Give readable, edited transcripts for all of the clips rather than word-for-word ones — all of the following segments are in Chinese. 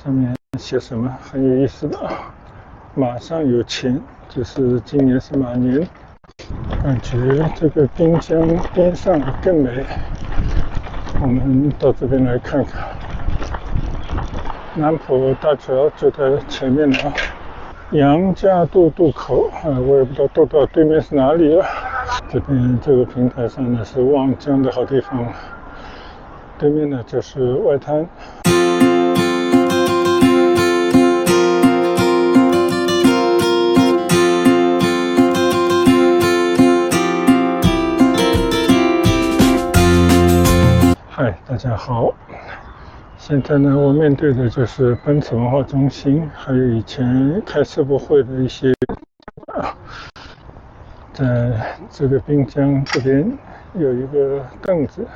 上面写什么很有意思的，马上有钱，就是今年是马年。感觉这个滨江边上更美，我们到这边来看看。南浦大桥就在前面了，杨家渡渡口，我也不知道渡到对面是哪里了。这边这个平台上呢是望江的好地方，对面呢就是外滩。嗨，大家好。现在呢，我面对的就是奔驰文化中心，还有以前开世博会的一些在这个滨江这边有一个凳子，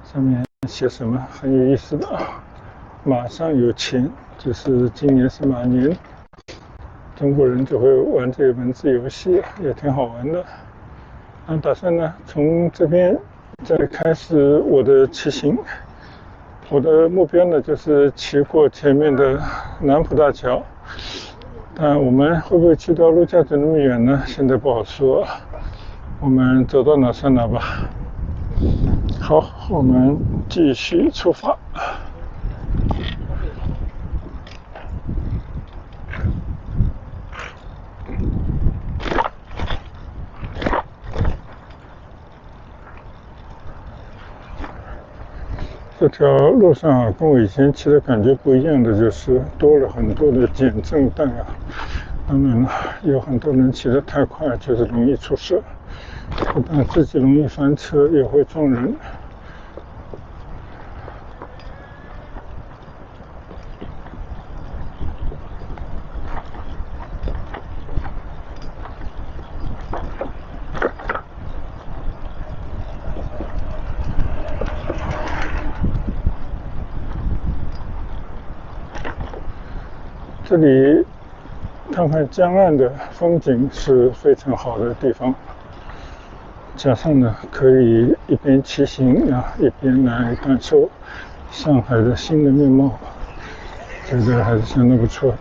上面写什么很有意思的，马上有钱，就是今年是马年。中国人就会玩这个文字游戏，也挺好玩的。打算呢从这边再开始我的骑行。我的目标呢就是骑过前面的南浦大桥，但我们会不会骑到陆家嘴那么远呢？现在不好说，我们走到哪算哪吧。好，我们继续出发。这条路上跟我以前骑的感觉不一样的就是多了很多的减震带啊。当然了，有很多人骑得太快就是容易出事，不但自己容易翻车，也会撞人。这里看看江岸的风景是非常好的地方，加上呢可以一边骑行一边来感受上海的新的面貌，觉得还是相当不错的。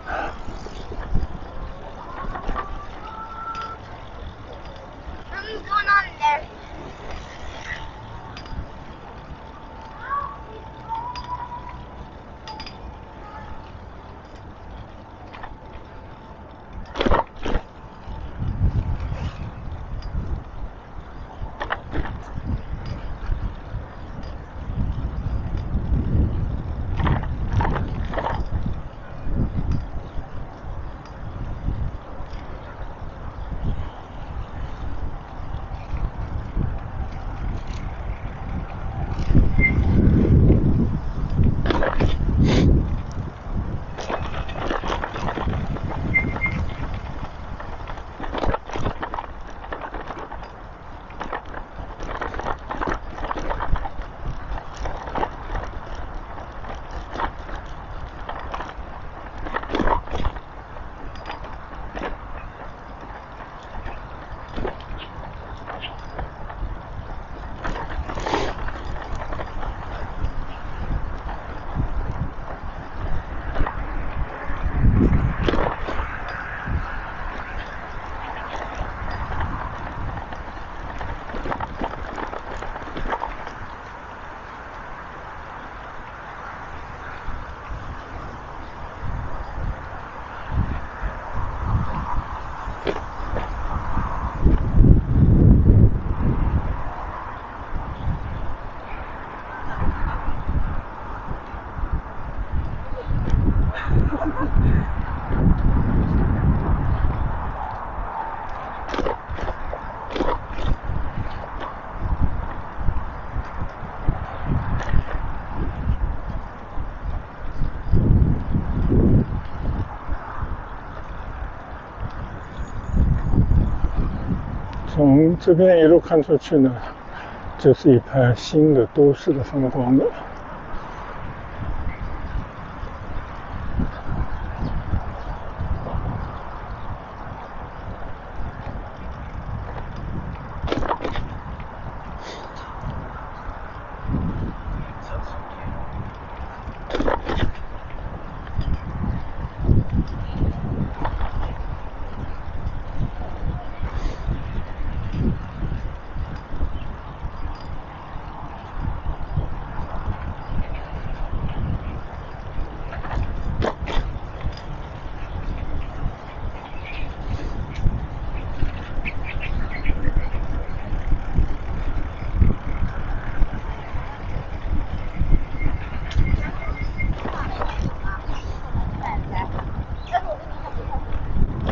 从这边一路看出去呢，就是一派新的都市的风光了。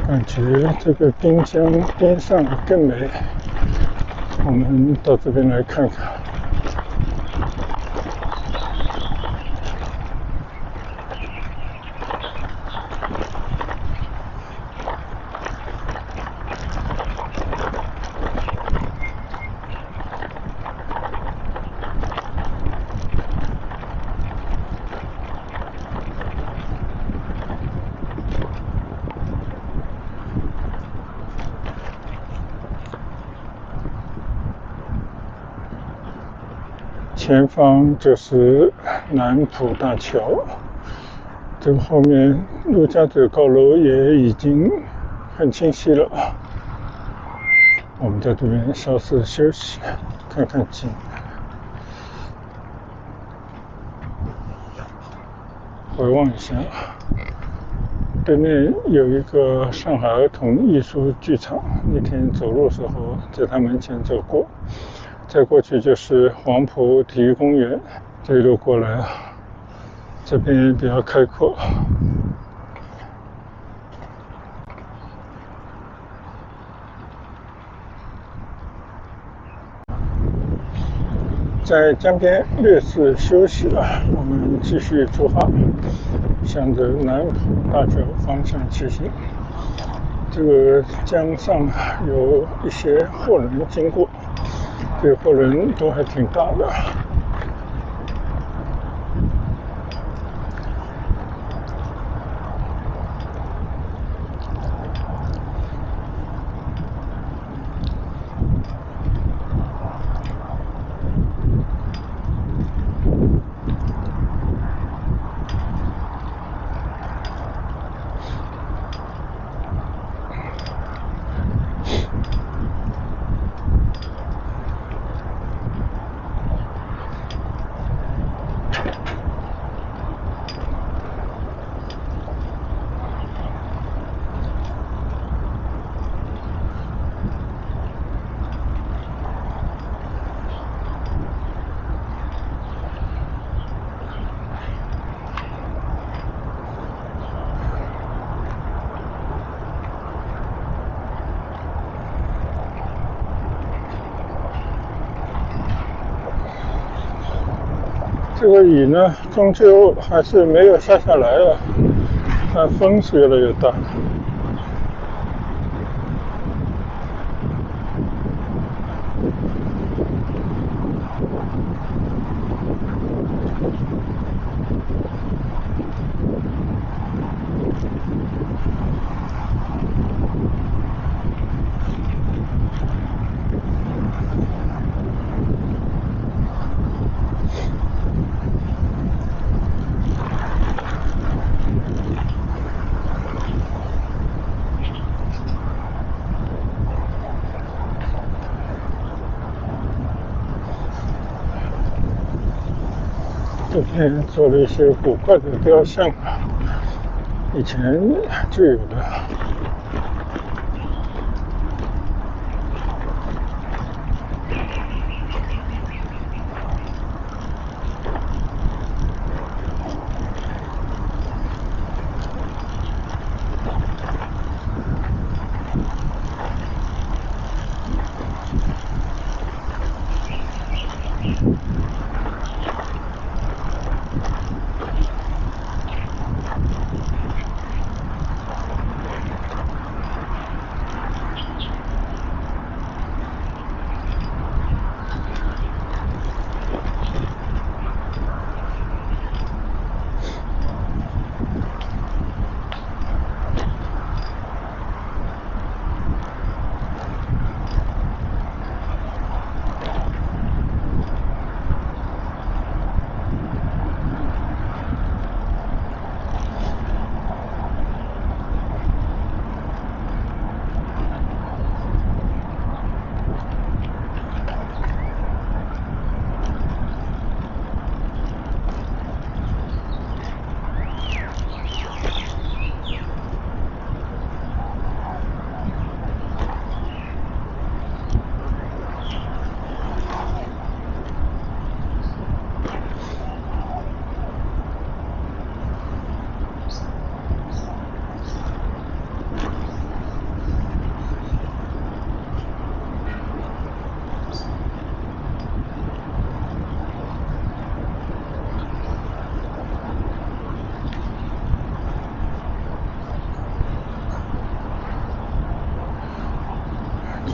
感觉这个滨江边上更美。我们到这边来看看。前方就是南浦大桥，这个后面陆家嘴高楼也已经很清晰了。我们在这边稍事休息，看看景。回望一下，对面有一个上海儿童艺术剧场，那天走路时候在他门前走过。再过去就是黄埔体育公园，这一路过来，这边比较开阔。在江边略事休息了，我们继续出发，向着南浦大桥方向前行。这个江上有一些货轮经过，这个货轮都还挺大的。这个雨呢，终究还是没有下来了，但风是越来越大。这边做了一些古怪的雕像，以前就有的。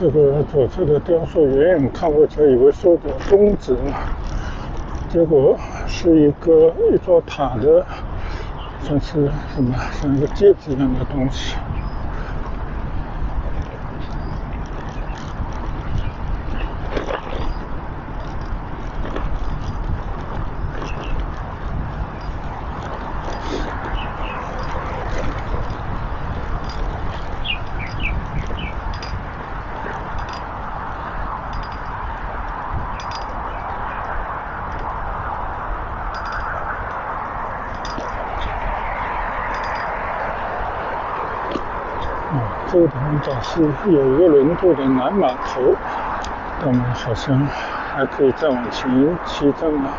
这个左侧的雕塑远远看过去以为是个宫子嘛，结果是一座塔的，算是什么，像一个戒指一样的东西。这个地方展示有一个轮渡的南码头，但我们好像还可以再往前骑站了。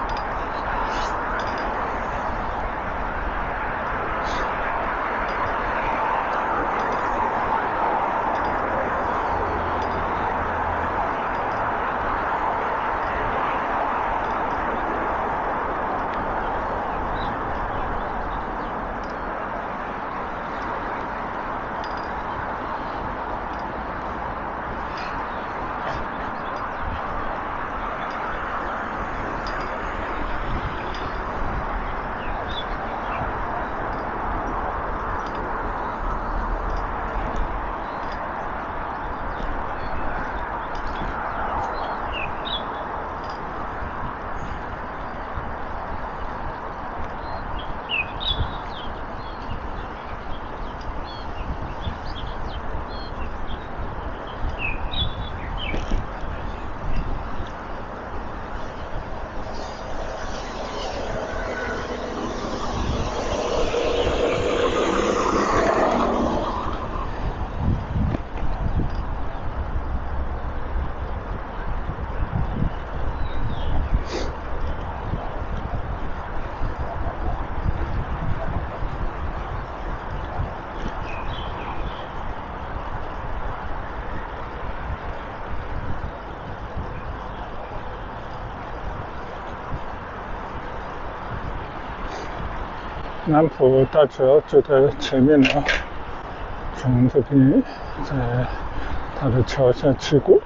南浦大桥就在前面了，从这边在它的桥下去过。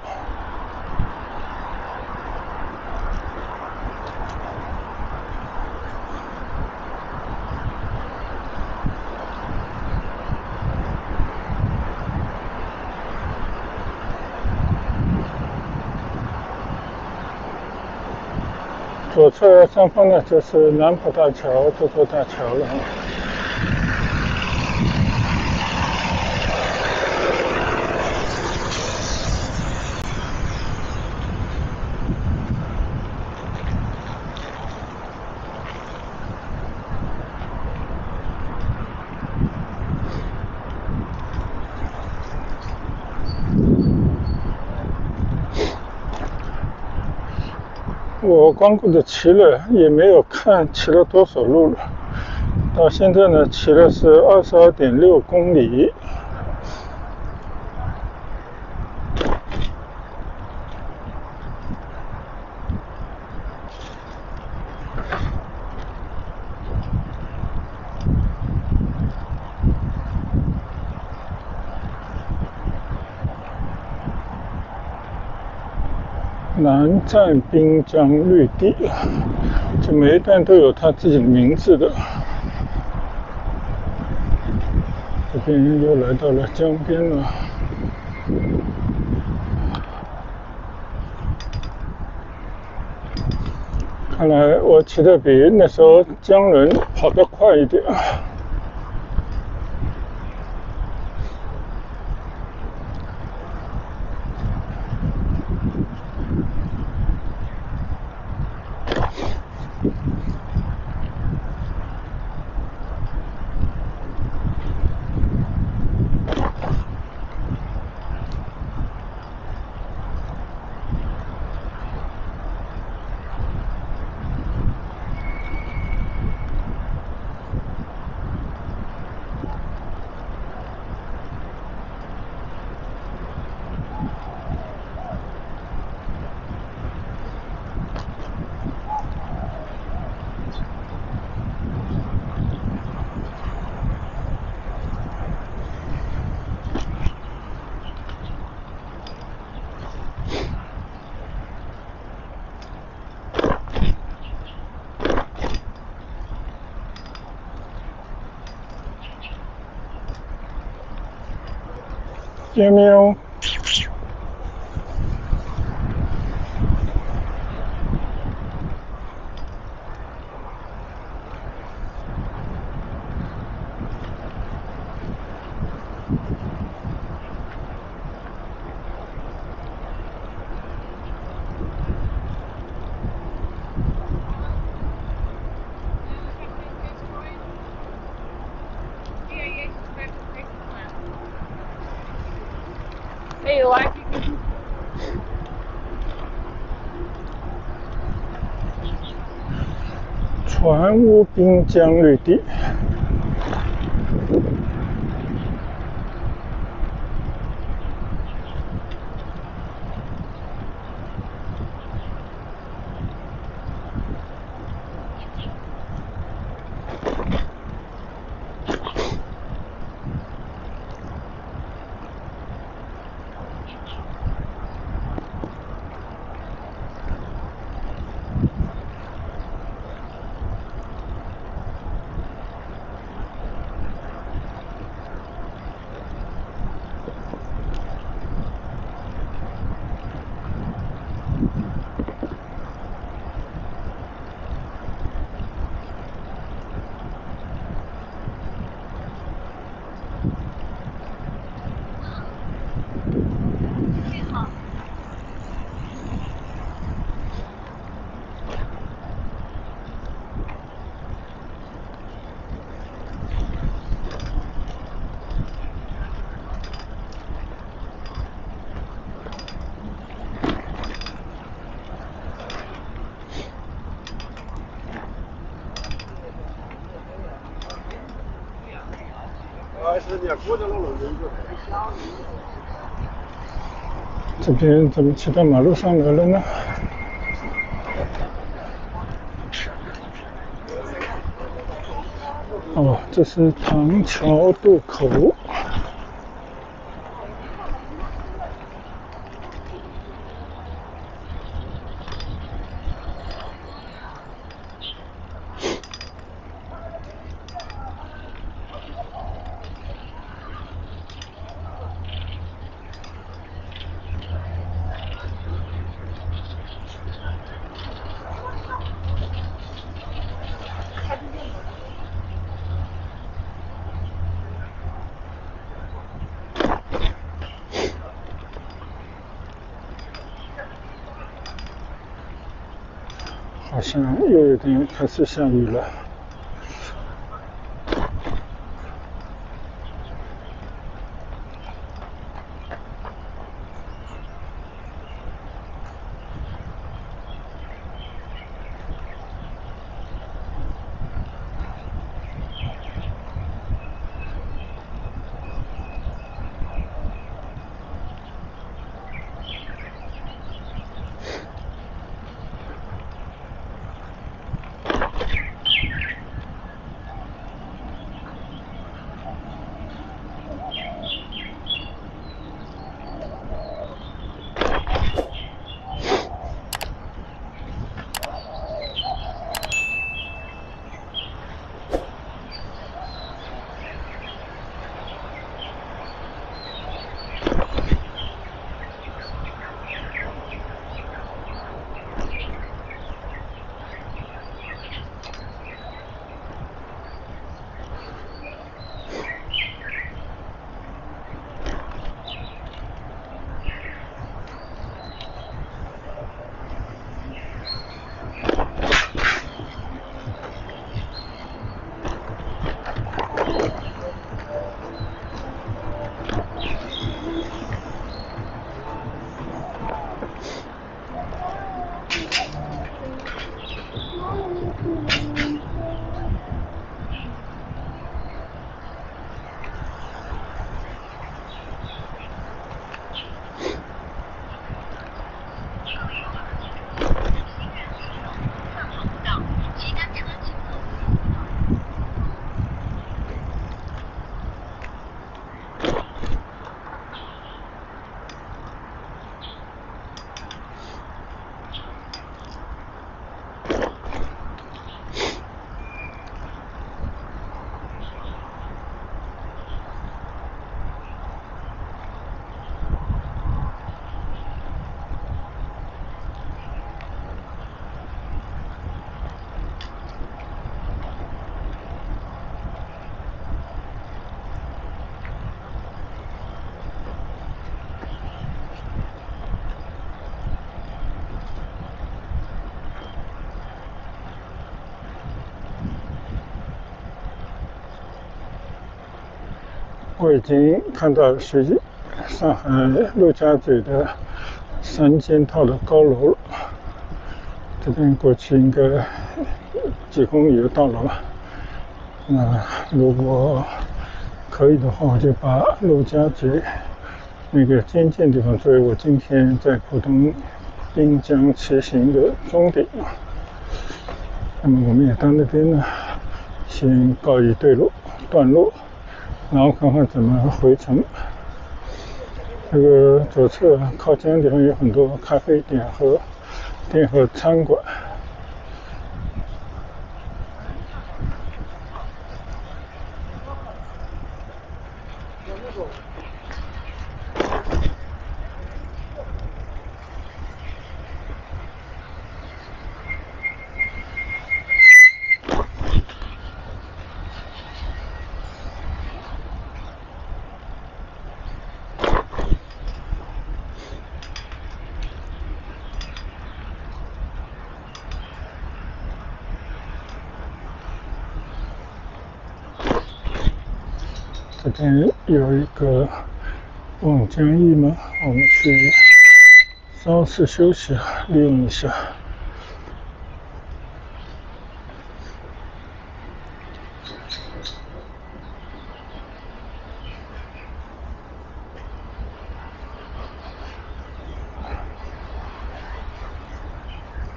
左侧上方呢就是南浦大桥这座大桥了。我光顾着骑了，也没有看骑了多少路了。到现在呢，骑的是22.6公里。南站滨江绿地，这每一段都有它自己的名字的。这边又来到了江边了。看来我骑的比那时候江轮跑得快一点。喵喵。船坞滨江绿地。这边怎么骑到马路上来了呢？哦，这是唐桥渡口。好像又有点开始下雨了。我已经看到上海陆家嘴的3件套的高楼了，这边过去应该几公里就到了吧。那如果可以的话，我就把陆家嘴那个尖尖地方作为我今天在浦东滨江骑行的终点。那么我们也到那边呢，先告一段落，然后看看怎么回程。这个左侧靠江地方有很多咖啡店和餐馆。这边有一个望江驿吗？我们去稍事休息，利用一下。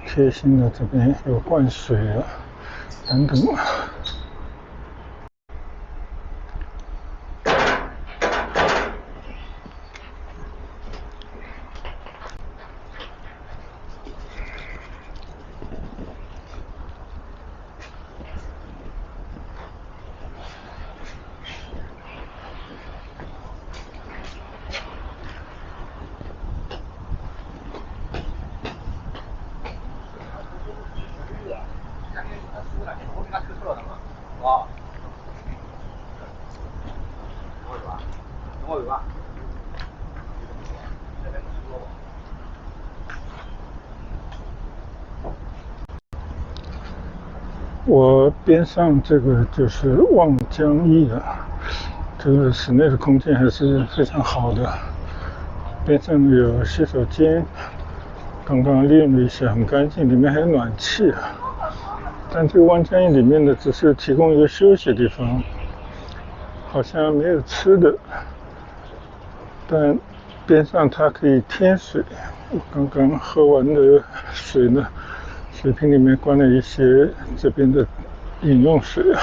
贴心的，这边有灌水啊，等等。我边上这个就是望江驿啊，这个室内的空间还是非常好的，边上有洗手间，刚刚利用了一下，很干净，里面还有暖气啊。但这个望江驿里面呢，只是提供一个休息地方，好像没有吃的，但边上它可以添水。我刚刚喝完的水呢，水瓶里面灌了一些这边的饮用水啊，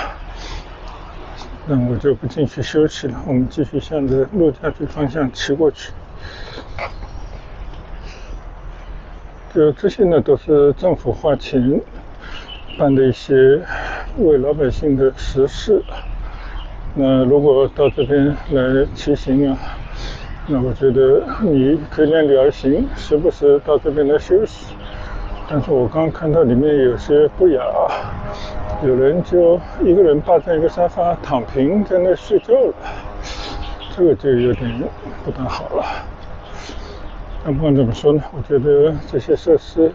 那我就不进去休息了，我们继续向着陆家嘴方向骑过去。就这些呢，都是政府花钱办的一些为老百姓的实事。那如果到这边来骑行啊，那我觉得你可以量力而行，时不时到这边来休息。但是我刚刚看到里面有些不雅，有人就一个人霸占一个沙发躺平在那睡觉了，这个就有点不大好了。但不管怎么说呢，我觉得这些设施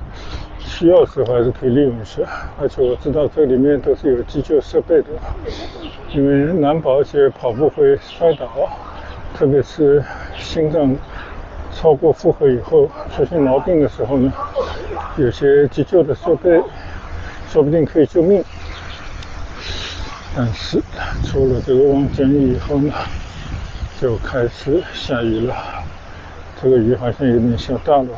需要的时候还是可以利用一下，而且我知道这里面都是有急救设备的，因为难保一些跑步会摔倒，特别是心脏超过负荷以后出现毛病的时候呢，有些急救的设备说不定可以救命。但是出了这个望江驿以后呢，就开始下雨了，这个雨好像有点下大了。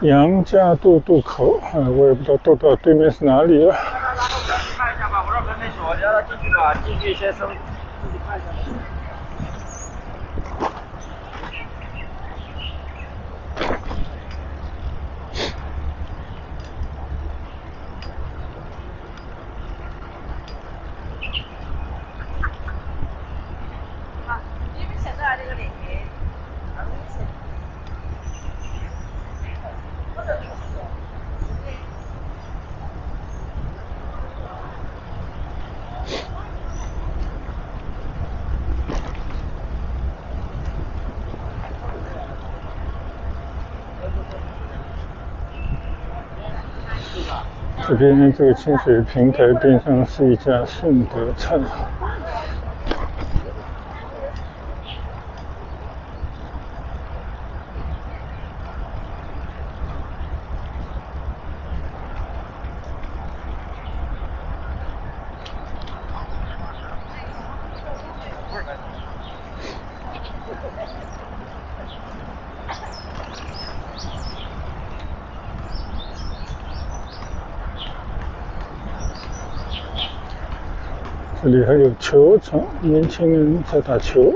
杨家渡渡口，我也不知道渡到对面是哪里了。看一下吧，我这门没锁，你让他进去了，进去先收，自己看一下。这边这个清水平台边上是一家顺德菜。这里还有球场，年轻人在打球。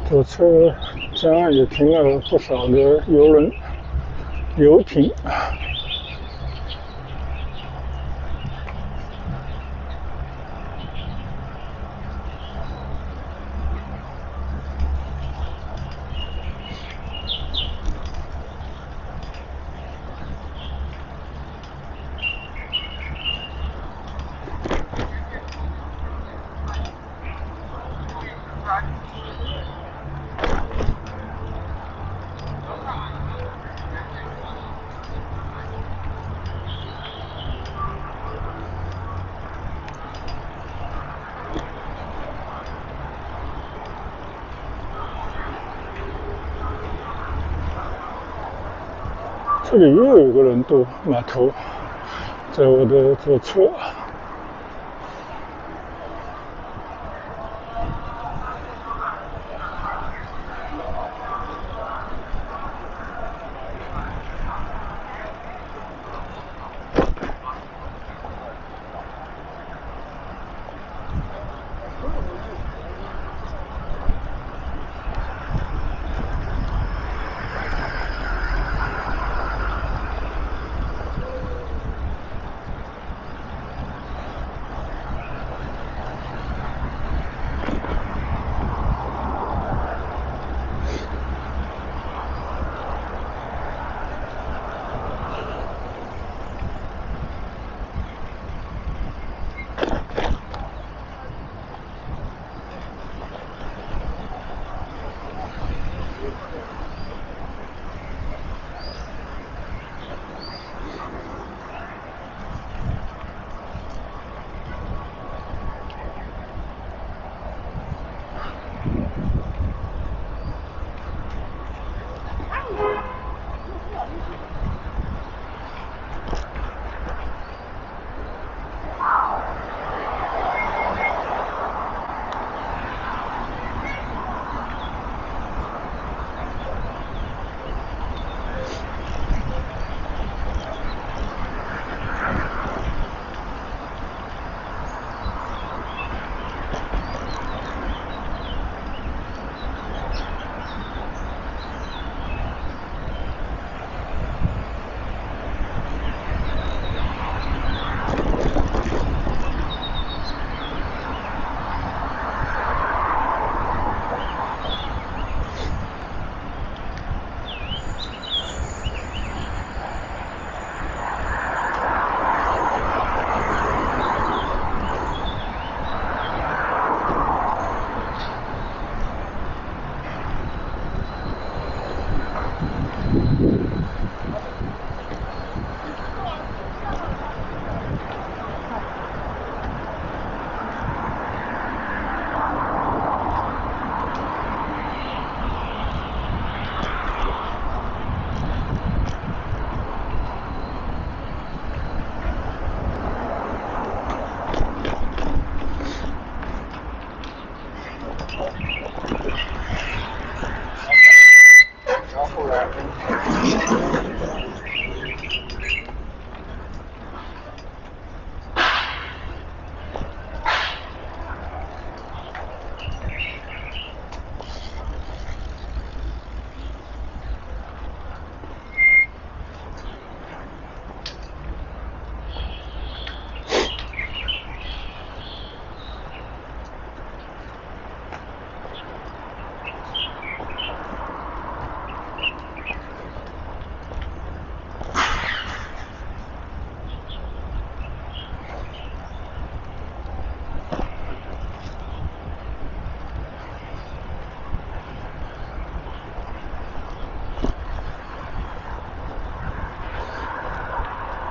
左侧江岸也停了不少的游轮、游艇。这里又有个轮渡码头，在我的左侧。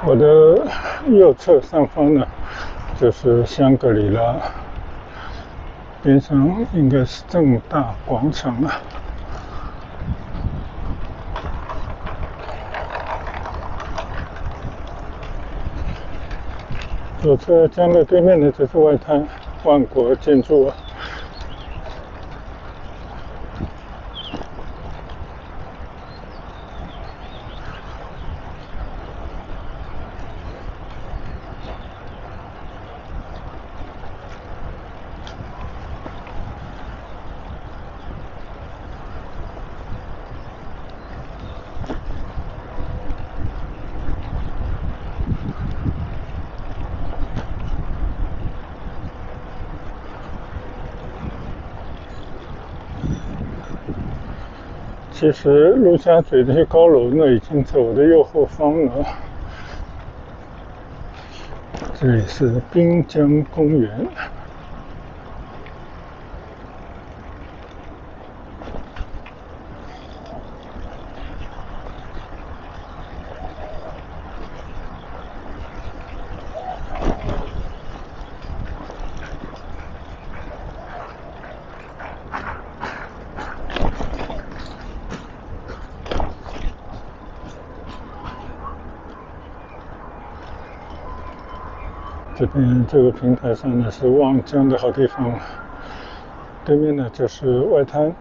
我的右侧上方呢，就是香格里拉，边上应该是正大广场啊。左侧江的对面呢，就是外滩万国建筑啊。其实陆家嘴这些高楼呢，已经在我的右后方了。这里是滨江公园。这边这个平台上呢是望江的好地方，对面呢就是外滩，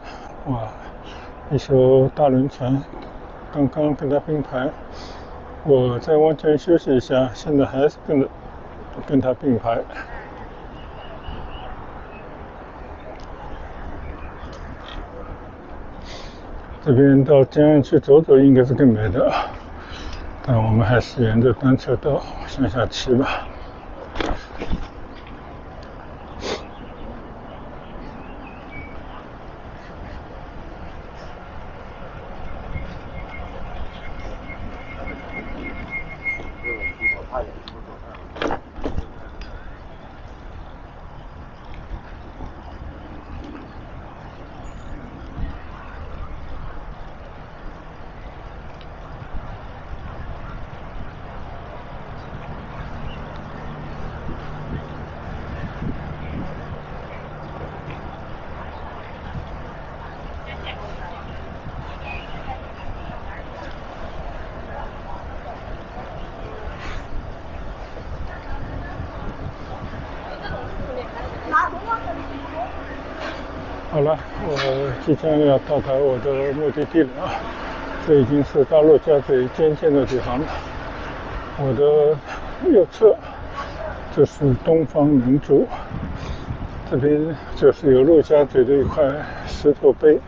哇，一艘大轮船刚刚跟它并排，我在望江休息一下，现在还是跟它并排。这边到江岸去走走应该是更美的，但我们还是沿着单车道向下骑吧。好了，我即将要到达我的目的地了啊！这已经是大陆家嘴尖尖的地方了。我的右侧就是东方明珠，这边就是有陆家嘴的一块石头碑，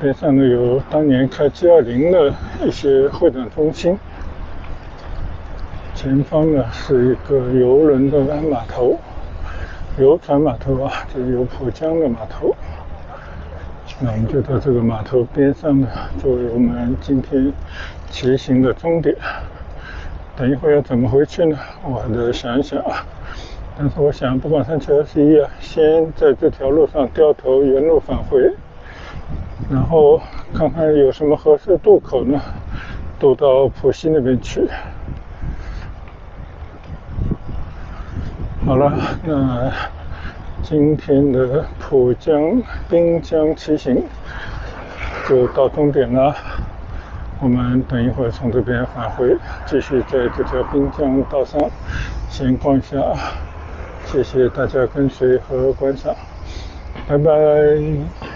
边上呢有当年开G20的一些会展中心，前方呢是一个游轮的码头。游船码头啊，就是有浦江的码头。那我们就到这个码头边上呢，作为我们今天骑行的终点。等一会儿要怎么回去呢？我还得想一想啊。但是我想，不管3/7/21啊，先在这条路上掉头原路返回，然后看看有什么合适渡口呢，渡到浦西那边去。好了，那今天的浦江滨江骑行就到终点了。我们等一会儿从这边返回，继续在这条滨江道上闲逛一下。谢谢大家跟随和观赏，拜拜。